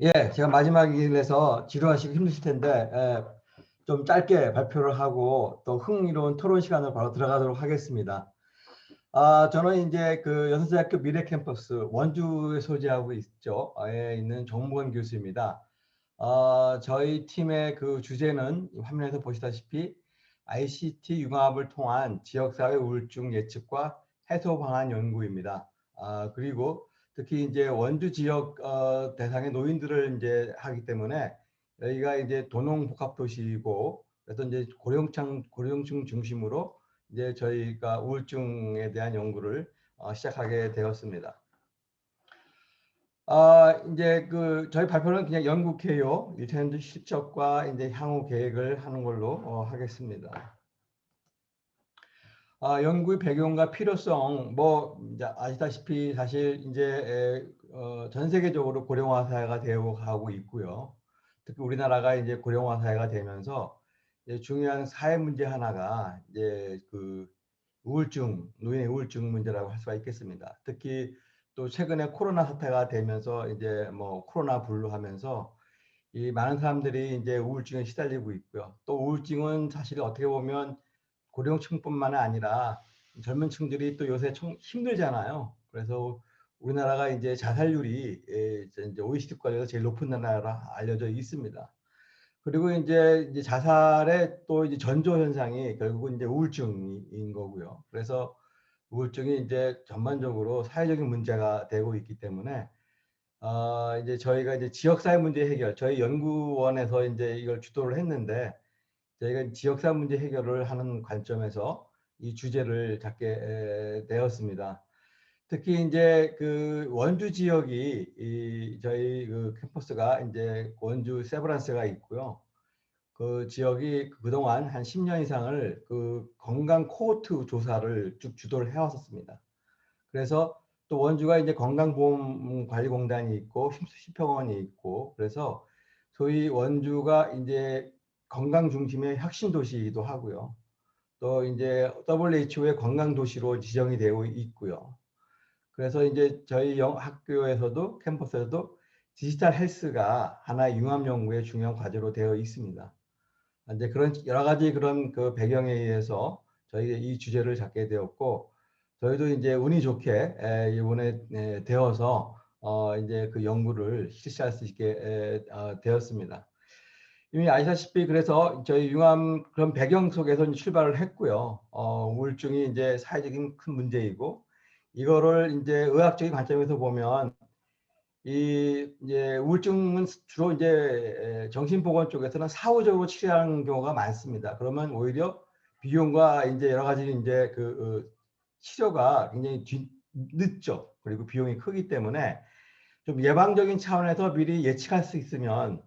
예, 제가 마지막이라서 지루하시고 힘드실 텐데 좀 짧게 발표를 하고 또 흥미로운 토론 시간을 바로 들어가도록 하겠습니다. 저는 이제 그 여서대학교 미래 캠퍼스 원주에 소재하고 있죠. 에 있는 정무원 교수입니다. 저희 팀의 그 주제는 화면에서 보시다시피 ICT 융합을 통한 지역사회 우울증 예측과 해소 방안 연구입니다. 그리고 특히 이제 원주 지역 대상의 노인들을 이제 하기 때문에 여기가 이제 도농복합도시이고 그래서 이제 고령층 중심으로 이제 저희가 우울증에 대한 연구를 시작하게 되었습니다. 이제 그 저희 발표는 그냥 연구개요, 유태현주 실적과 이제 향후 계획을 하는 걸로 하겠습니다. 연구의 배경과 필요성, 뭐 이제 아시다시피 사실 이제 전 세계적으로 고령화 사회가 되어 가고 있고요. 특히 우리나라가 이제 고령화 사회가 되면서 이제 중요한 사회 문제 하나가 이제 그 우울증, 노인의 우울증 문제라고 할 수가 있겠습니다. 특히 또 최근에 코로나 사태가 되면서 이제 뭐 코로나 블루 하면서 이 많은 사람들이 이제 우울증에 시달리고 있고요. 또 우울증은 사실 어떻게 보면 고령층뿐만 아니라 젊은 층들이 또 요새 좀 힘들잖아요. 그래서 우리나라가 이제 자살률이 이제 OECD 국가에서 제일 높은 나라로 알려져 있습니다. 그리고 이제 자살의 또 이제 전조 현상이 결국은 이제 우울증인 거고요. 그래서 우울증이 이제 전반적으로 사회적인 문제가 되고 있기 때문에 이제 저희가 이제 지역사회 문제 해결, 저희 연구원에서 이제 이걸 주도를 했는데 저희가 지역사회 문제 해결을 하는 관점에서 이 주제를 잡게 되었습니다. 특히 이제 그 원주 지역이 이 저희 그 캠퍼스가 이제 원주 세브란스가 있고요. 그 지역이 그동안 한 10년 이상을 그 건강 코호트 조사를 쭉 주도를 해왔었습니다. 그래서 또 원주가 이제 건강보험관리공단이 있고 심수평원이 있고 그래서 소위 원주가 이제 건강 중심의 혁신 도시이기도 하고요. 또 이제 WHO의 건강 도시로 지정이 되어 있고요. 그래서 이제 저희 학교에서도 캠퍼스에서도 디지털 헬스가 하나의 융합 연구의 중요한 과제로 되어 있습니다. 이제 그런 여러 가지 그런 그 배경에 의해서 저희가 이 주제를 잡게 되었고 저희도 이제 운이 좋게 이번에 되어서 이제 그 연구를 실시할 수 있게 되었습니다. 이미 아시다시피 그래서 저희 융암 그런 배경 속에서 출발을 했고요. 우울증이 이제 사회적인 큰 문제이고 이거를 이제 의학적인 관점에서 보면 이 이제 우울증은 주로 이제 정신보건 쪽에서는 사후적으로 치료하는 경우가 많습니다. 그러면 오히려 비용과 이제 여러 가지 이제 그 치료가 굉장히 늦죠. 그리고 비용이 크기 때문에 좀 예방적인 차원에서 미리 예측할 수 있으면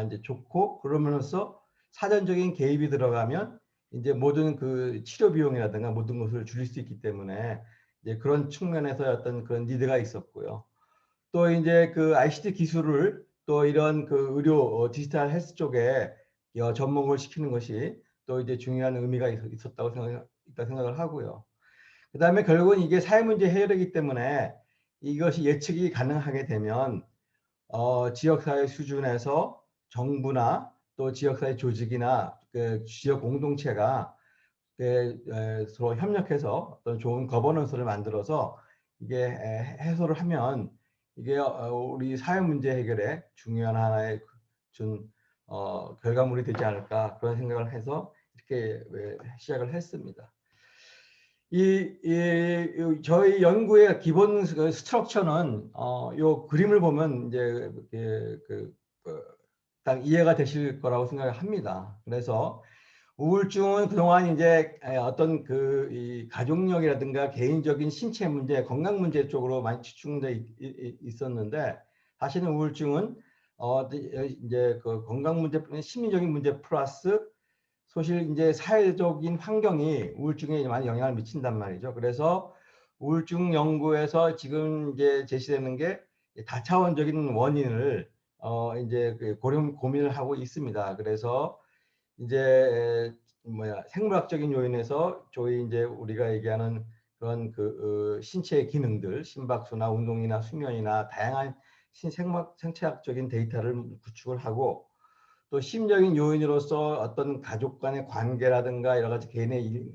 이제 좋고 그러면서 사전적인 개입이 들어가면 이제 모든 그 치료 비용이라든가 모든 것을 줄일 수 있기 때문에 이제 그런 측면에서 어떤 그런 니드가 있었고요. 또 이제 그 ICT 기술을 또 이런 그 의료 디지털 헬스 쪽에 접목을 시키는 것이 또 이제 중요한 의미가 있었다고 생각을 하고요. 그다음에 결국은 이게 사회 문제 해결이기 때문에 이것이 예측이 가능하게 되면 지역사회 수준에서 정부나 또 지역사회 조직이나 그 지역 공동체가 서로 협력해서 어떤 좋은 거버넌스를 만들어서 이게 해소를 하면 이게 우리 사회 문제 해결에 중요한 하나의 준 결과물이 되지 않을까 그런 생각을 해서 이렇게 시작을 했습니다. 저희 연구의 기본 스트럭처는 요 그림을 보면 이제 딱 이해가 되실 거라고 생각을 합니다. 그래서 우울증은 그동안 이제 어떤 그 이 가족력이라든가 개인적인 신체 문제, 건강 문제 쪽으로 많이 치중돼 있었는데 사실은 우울증은 이제 그 건강 문제뿐만 심리적인 문제 플러스 소실 이제 사회적인 환경이 우울증에 많이 영향을 미친단 말이죠. 그래서 우울증 연구에서 지금 이제 제시되는 게 다차원적인 원인을 이제 고민을 하고 있습니다. 그래서 이제 생물학적인 요인에서 저희 이제 우리가 얘기하는 그런 그 신체의 기능들, 심박수나 운동이나 수면이나 다양한 생체학적인 데이터를 구축을 하고 또 심적인 요인으로서 어떤 가족 간의 관계라든가 여러 가지 개인의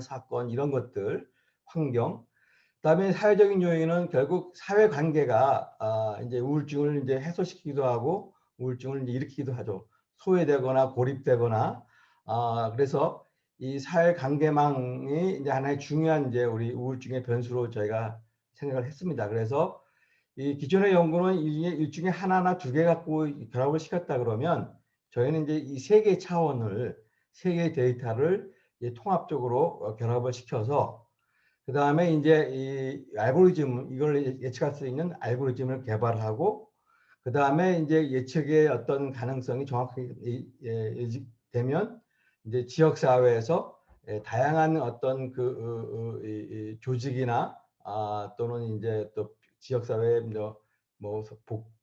사건 이런 것들, 환경, 그다음에 사회적인 요인은 결국 사회 관계가 이제 우울증을 이제 해소시키기도 하고 우울증을 이제 일으키기도 하죠. 소외되거나 고립되거나 그래서 이 사회 관계망이 이제 하나의 중요한 이제 우리 우울증의 변수로 저희가 생각을 했습니다. 그래서 이 기존의 연구는 일중에 하나나 두 개 갖고 결합을 시켰다 그러면 저희는 이제 이 세 개 차원을 세 개의 데이터를 통합적으로 결합을 시켜서 그 다음에 이제 이 알고리즘 이걸 예측할 수 있는 알고리즘을 개발하고 그 다음에 이제 예측의 어떤 가능성이 정확하게 예측되면 이제 지역 사회에서 다양한 어떤 그 조직이나 또는 이제 또 지역 사회 뭐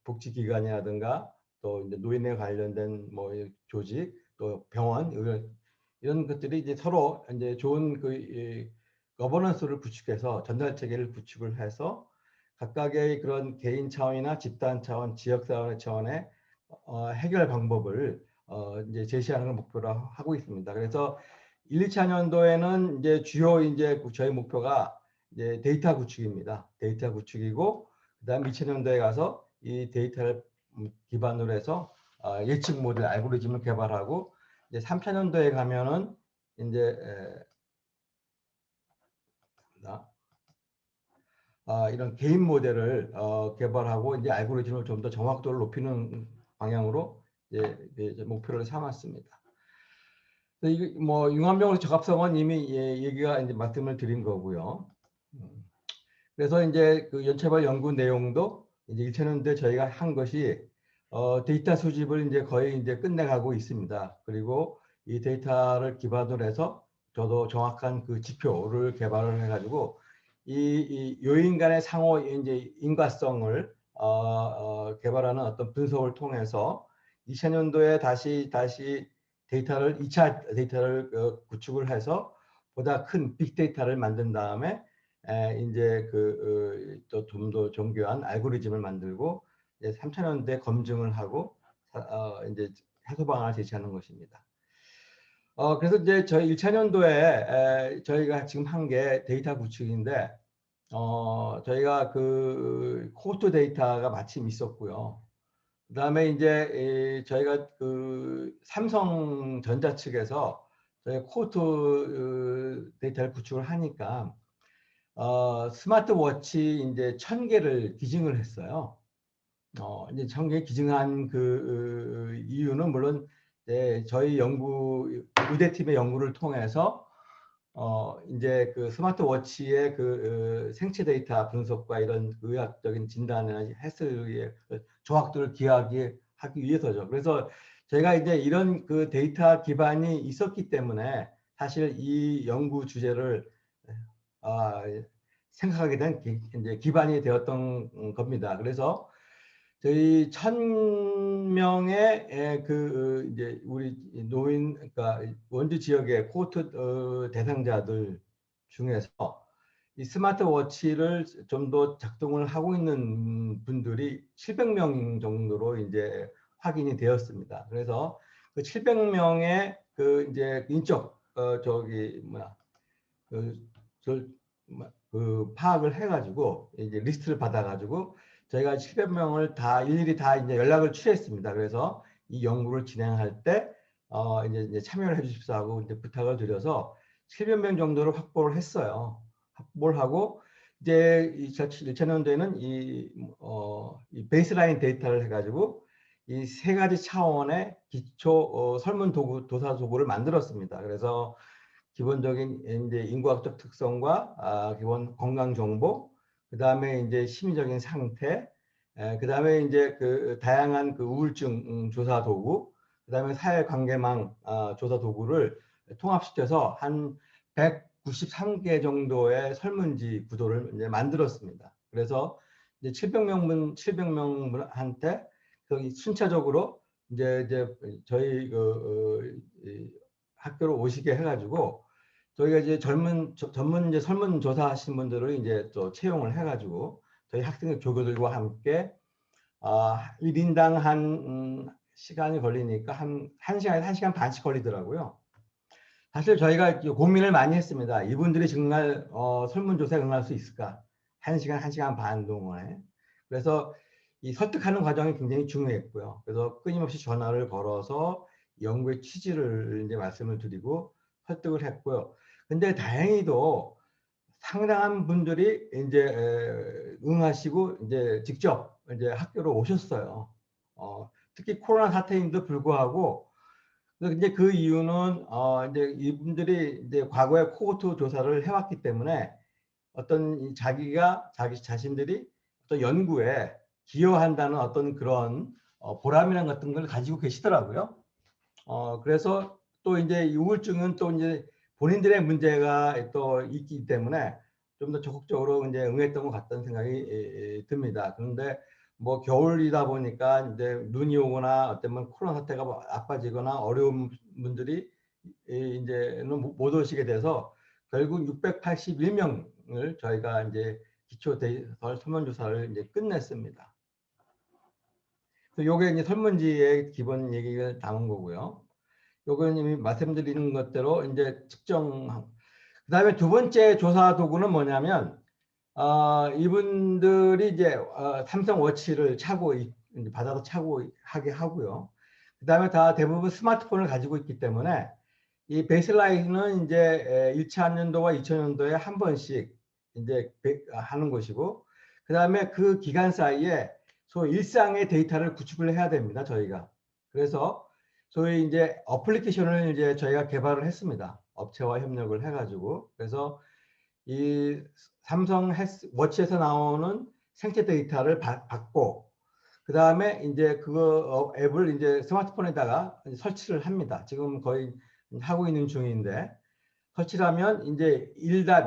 복지기관이라든가 또 이제 노인에 관련된 뭐 조직 또 병원 이런 것들이 이제 서로 이제 좋은 그 거버넌스를 구축해서 전달 체계를 구축을 해서 각각의 그런 개인 차원이나 집단 차원, 지역 사회 차원의 해결 방법을 이제 제시하는 걸 목표로 하고 있습니다. 그래서 1, 2차 년도에는 이제 주요 이제 저희 목표가 이제 데이터 구축입니다. 데이터 구축이고 그다음 2차 년도에 가서 이 데이터를 기반으로 해서 예측 모델 알고리즘을 개발하고 이제 3차 년도에 가면은 이제 이런 개인 모델을 개발하고 이제 알고리즘을 좀 더 정확도를 높이는 방향으로 이제 목표를 삼았습니다. 이게 뭐 융합병원 적합성은 이미 얘기가 이제 말씀을 드린 거고요. 그래서 이제 그 연체발 연구 내용도 이제 1차 년도에 저희가 한 것이 데이터 수집을 이제 거의 이제 끝내가고 있습니다. 그리고 이 데이터를 기반으로 해서 저도 정확한 그 지표를 개발을 해가지고 이 요인 간의 상호 이제 인과성을 개발하는 어떤 분석을 통해서 2차 년도에 다시 데이터를 2차 데이터를 구축을 해서 보다 큰 빅데이터를 만든 다음에 이제 그 또 좀 더 정교한 알고리즘을 만들고 이제 3차 년도에 검증을 하고 이제 해소 방안을 제시하는 것입니다. 그래서 이제 저희 1차 년도에 저희가 지금 한 게 데이터 구축인데 저희가 그 코호트 데이터가 마침 있었고요. 그다음에 이제 저희가 그 삼성전자 측에서 저희 코호트 데이터를 구축을 하니까 스마트워치 이제 1000개를 기증을 했어요. 이제 1000개 기증한 그 이유는 물론 저희 의대팀의 연구를 통해서 이제 그 스마트워치의 그 생체 데이터 분석과 이런 의학적인 진단이나 헬스의 정확도를 기하기 위해서죠. 그래서 저희가 이제 이런 그 데이터 기반이 있었기 때문에 사실 이 연구 주제를 생각하게 된 이제 기반이 되었던 겁니다. 그래서 저희 1000명의 그 이제 우리 노인 그러니까 원주 지역의 코호트 대상자들 중에서 이 스마트워치를 좀 더 작동을 하고 있는 분들이 700명 정도로 이제 확인이 되었습니다. 그래서 그 700명의 그 이제 인적 저기 뭐야 그, 그 파악을 해가지고 이제 리스트를 받아가지고 저희가 700명을 다 일일이 다 이제 연락을 취했습니다. 그래서 이 연구를 진행할 때 이제 참여를 해주십사 하고 이제 부탁을 드려서 700명 정도를 확보를 했어요. 확보를 하고 이제 1차 년도에는 이 베이스라인 데이터를 해가지고 이 세 가지 차원의 기초 설문 도사 도구를 만들었습니다. 그래서 기본적인 이제 인구학적 특성과 기본 건강 정보, 그 다음에 이제 심리적인 상태, 그 다음에 이제 그 다양한 그 우울증 조사 도구, 그 다음에 사회관계망 조사 도구를 통합시켜서 한 193개 정도의 설문지 구도를 이제 만들었습니다. 그래서 이제 700명한테 순차적으로 이제 저희 학교로 오시게 해가지고 저희가 이제 전문 이제 설문조사 하신 분들을 이제 또 채용을 해가지고 저희 학생 교교들과 함께 1인당 한 시간이 걸리니까 한 1시간에서 1시간 반씩 걸리더라고요. 사실 저희가 고민을 많이 했습니다. 이분들이 정말 설문조사에 응할 수 있을까? 1시간, 1시간 반 동안에. 그래서 이 설득하는 과정이 굉장히 중요했고요. 그래서 끊임없이 전화를 걸어서 연구의 취지를 이제 말씀을 드리고 설득을 했고요. 근데 다행히도 상당한 분들이 이제 응하시고 이제 직접 이제 학교로 오셨어요. 특히 코로나 사태임에도 불구하고 이제 그 이유는 이제 이분들이 이제 과거에 코호트 조사를 해왔기 때문에 어떤 자기 자신들이 어떤 연구에 기여한다는 어떤 그런 보람이라는 같은 걸 가지고 계시더라고요. 그래서 또 이제 이 우울증은 또 이제 본인들의 문제가 또 있기 때문에 좀 더 적극적으로 이제 응했던 것 같다는 생각이 듭니다. 그런데 뭐 겨울이다 보니까 이제 눈이 오거나 어쩌면 코로나 사태가 나빠지거나 어려운 분들이 이제는 못 오시게 돼서 결국 681명을 저희가 이제 기초 데이터 설문조사를 이제 끝냈습니다. 요게 이제 설문지의 기본 얘기를 담은 거고요. 요건 이미 말씀드리는 것대로 이제 측정. 그다음에 두 번째 조사 도구는 뭐냐면 이분들이 이제 삼성 워치를 차고 받아서 차고 하게 하고요. 그다음에 다 대부분 스마트폰을 가지고 있기 때문에 이 베이스라인은 이제 2000년도와 2000년도에 한 번씩 이제 하는 것이고, 그다음에 그 기간 사이에 소위 일상의 데이터를 구축을 해야 됩니다. 저희가. 그래서 소위 이제 어플리케이션을 이제 저희가 개발을 했습니다. 업체와 협력을 해가지고. 그래서 이 삼성 워치에서 나오는 생체 데이터를 받고, 그 다음에 이제 그거 앱을 이제 스마트폰에다가 설치를 합니다. 지금 거의 하고 있는 중인데, 설치를 하면 이제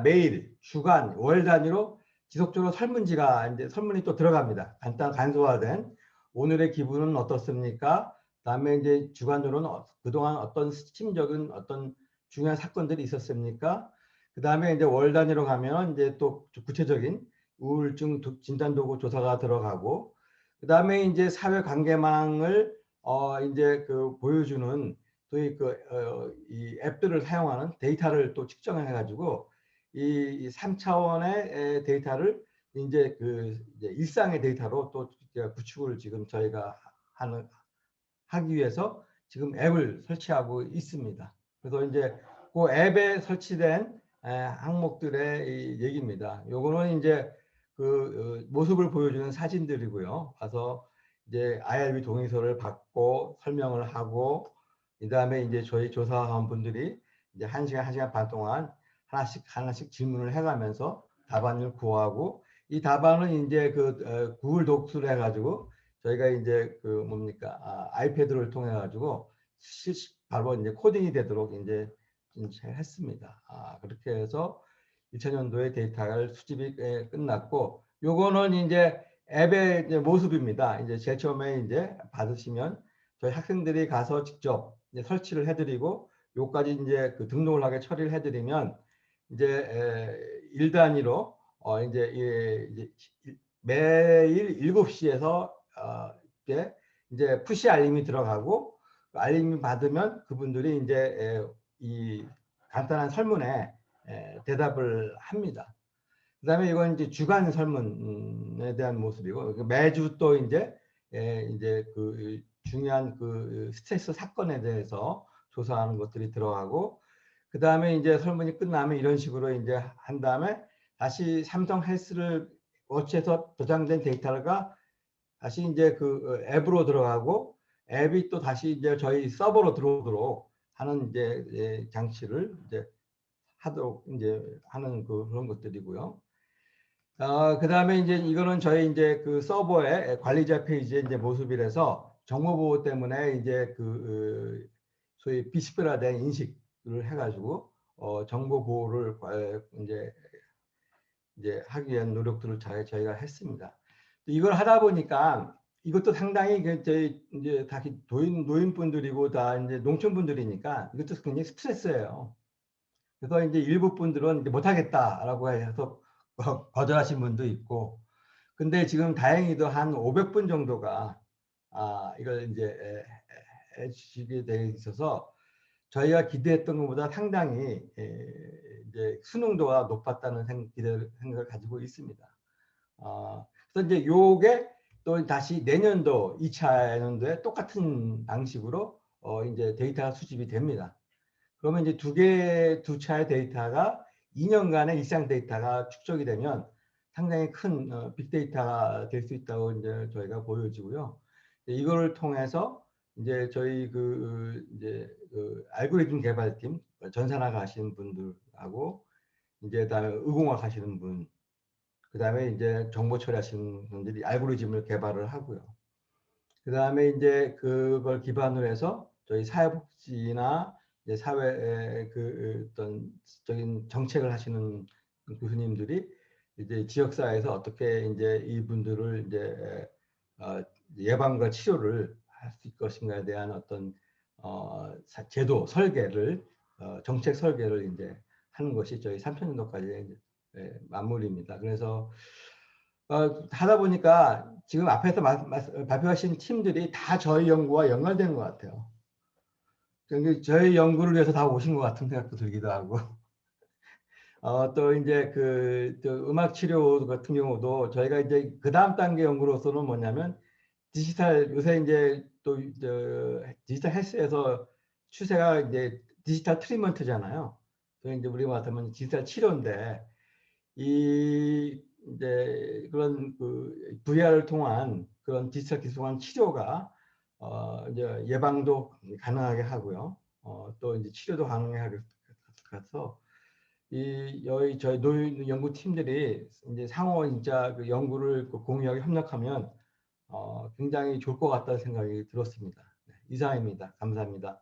매일, 주간, 월 단위로 지속적으로 설문지가 이제 설문이 또 들어갑니다. 간소화된 오늘의 기분은 어떻습니까? 그다음에 이제 주간으로는 그동안 어떤 스팀적인 어떤 중요한 사건들이 있었습니까? 그다음에 이제 월 단위로 가면 이제 또 구체적인 우울증 진단 도구 조사가 들어가고, 그다음에 이제 사회 관계망을 이제 그 보여주는 소위 이 앱들을 사용하는 데이터를 또 측정해 가지고 이 3차원의 데이터를 이제 이제 일상의 데이터로 또 구축을 지금 저희가 하기 위해서 지금 앱을 설치하고 있습니다. 그래서 이제 그 앱에 설치된 항목들의 얘기입니다. 요거는 이제 그 모습을 보여주는 사진들이고요. 가서 이제 IRB 동의서를 받고 설명을 하고, 그 다음에 이제 저희 조사한 분들이 이제 1시간, 1시간 반 동안 하나씩 질문을 해가면서 답안을 구하고, 이 답안은 이제 구글 독스를 해가지고 저희가 이제 그 뭡니까 아이패드를 통해 가지고 바로 이제 코딩이 되도록 이제 했습니다. 그렇게 해서 2000년도에 데이터를 수집이 끝났고, 요거는 이제 앱의 이제 모습입니다. 이제 제일 처음에 이제 받으시면 저희 학생들이 가서 직접 이제 설치를 해드리고, 요까지 이제 그 등록을 하게 처리를 해드리면 이제 일 단위로 이제 매일 7시에서 이제 푸시 알림이 들어가고, 알림이 받으면 그분들이 이제 이 간단한 설문에 대답을 합니다. 그다음에 이건 이제 주간 설문에 대한 모습이고, 매주 또 이제 그 중요한 그 스트레스 사건에 대해서 조사하는 것들이 들어가고, 그다음에 이제 설문이 끝나면 이런 식으로 이제 한 다음에 다시 삼성 헬스를 워치에서 저장된 데이터가 다시 이제 그 앱으로 들어가고, 앱이 또 다시 이제 저희 서버로 들어오도록 하는 이제 장치를 이제 하도록 이제 하는 그런 것들이고요. 그다음에 이제 이거는 저희 이제 그 서버의 관리자 페이지의 이제 모습이라서 정보 보호 때문에 이제 소위 비식별화된 인식을 해가지고 정보 보호를 이제 하기 위한 노력들을 저희가 했습니다. 이걸 하다 보니까 이것도 상당히 저희 이제 다 노인분들이고 다 이제 농촌분들이니까 이것도 굉장히 스트레스예요. 그래서 이제 일부 분들은 이제 못하겠다라고 해서 거절하신 분도 있고, 근데 지금 다행히도 한 500분 정도가 이걸 이제 해주시게 돼 있어서 저희가 기대했던 것보다 상당히 이제 수능도가 높았다는 생각을 가지고 있습니다. 그래서 이제 요게 또 다시 내년도 2차 연도에 똑같은 방식으로 이제 데이터가 수집이 됩니다. 그러면 이제 두 차의 데이터가 2년간의 일상 데이터가 축적이 되면 상당히 큰 빅데이터가 될 수 있다고 이제 저희가 보여지고요. 이거를 통해서 이제 저희 이제 알고리즘 개발팀 전산학 하시는 분들하고 이제 그다음에 의공학 하시는 분, 그다음에 이제 정보 처리하시는 분들이 알고리즘을 개발을 하고요. 그다음에 이제 그걸 기반으로 해서 저희 사회복지나 이제 사회 어떤 적인 정책을 하시는 교수님들이 이제 지역사회에서 어떻게 이제 이분들을 이제 예방과 치료를 할 수 있을 것인가에 대한 어떤 제도 설계를 정책 설계를 이제 하는 것이 저희 3천년도까지 마무리입니다. 그래서 하다 보니까 지금 앞에서 발표하신 팀들이 다 저희 연구와 연관되는 것 같아요. 저희 연구를 위해서 다 오신 것 같은 생각도 들기도 하고. 또 이제 또 음악 치료 같은 경우도 저희가 이제 그 다음 단계 연구로서는 뭐냐면 요새 이제 또 디지털 헬스에서 추세가 이제 디지털 트리트먼트잖아요. 이제 우리 말하면 디지털 치료인데 이 이제 그런 VR을 통한 그런 디지털 기술한 치료가 이제 예방도 가능하게 하고요. 또 이제 치료도 가능하게 해서 여기 저희 노인 연구팀들이 이제 상호 진짜 그 연구를 공유하게 협력하면 굉장히 좋을 것 같다는 생각이 들었습니다. 네, 이상입니다. 감사합니다.